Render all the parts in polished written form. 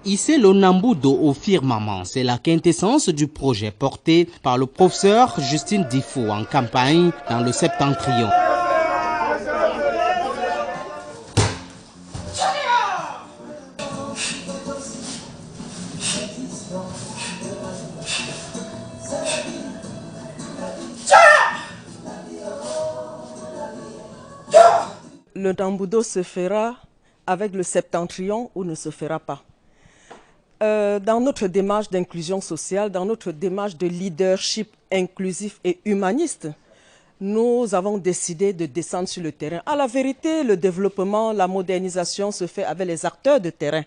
Hisser le Nambudo au firmament, c'est la quintessence du projet porté par le professeur Justine Difo en campagne dans le Septentrion. Le Nambudo se fera avec le Septentrion ou ne se fera pas. Dans notre démarche d'inclusion sociale, dans notre démarche de leadership inclusif et humaniste, nous avons décidé de descendre sur le terrain. À la vérité, le développement, la modernisation se fait avec les acteurs de terrain.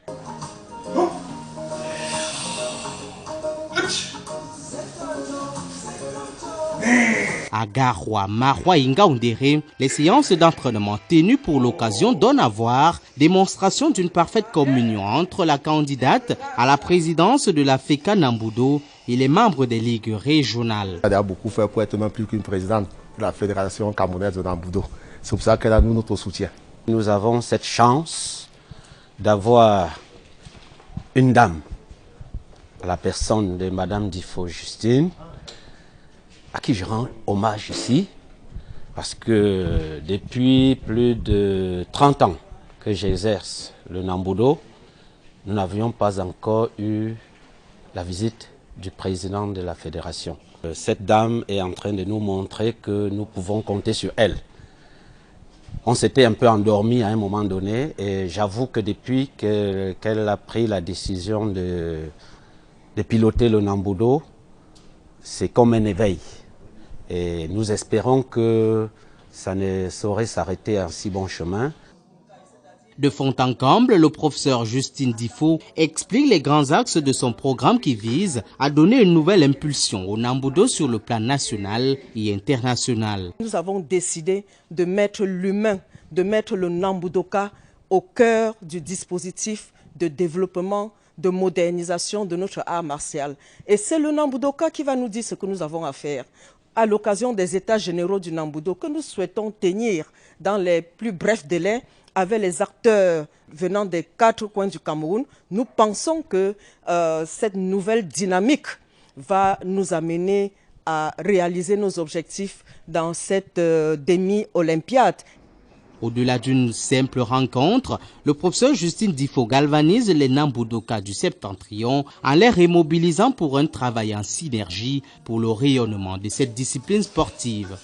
À Garoua, Maroua et Ngaoundéré, les séances d'entraînement tenues pour l'occasion donnent à voir démonstration d'une parfaite communion entre la candidate à la présidence de la FECA Nambudo et les membres des ligues régionales. Elle a beaucoup fait pour être même plus qu'une présidente de la Fédération camerounaise de Nambudo. C'est pour ça qu'elle a nous notre soutien. Nous avons cette chance d'avoir une dame, à la personne de Madame Difo Justine, à qui je rends hommage ici, parce que depuis plus de 30 ans que j'exerce le Nambudo, nous n'avions pas encore eu la visite du président de la fédération. Cette dame est en train de nous montrer que nous pouvons compter sur elle. On s'était un peu endormi à un moment donné et j'avoue que depuis qu'elle a pris la décision de piloter le Nambudo, c'est comme un éveil. Et nous espérons que ça ne saurait s'arrêter en si bon chemin. De fond en comble, le professeur Justine Difo explique les grands axes de son programme qui vise à donner une nouvelle impulsion au Nambudo sur le plan national et international. Nous avons décidé de mettre l'humain, de mettre le Nambudoka au cœur du dispositif de développement, de modernisation de notre art martial. Et c'est le Nambudoka qui va nous dire ce que nous avons à faire. À l'occasion des états généraux du Nambudo que nous souhaitons tenir dans les plus brefs délais avec les acteurs venant des 4 coins du Cameroun, nous pensons que cette nouvelle dynamique va nous amener à réaliser nos objectifs dans cette demi-olympiade. Au-delà d'une simple rencontre, le professeur Justine Difo galvanise les Nambudoka du Septentrion en les remobilisant pour un travail en synergie pour le rayonnement de cette discipline sportive.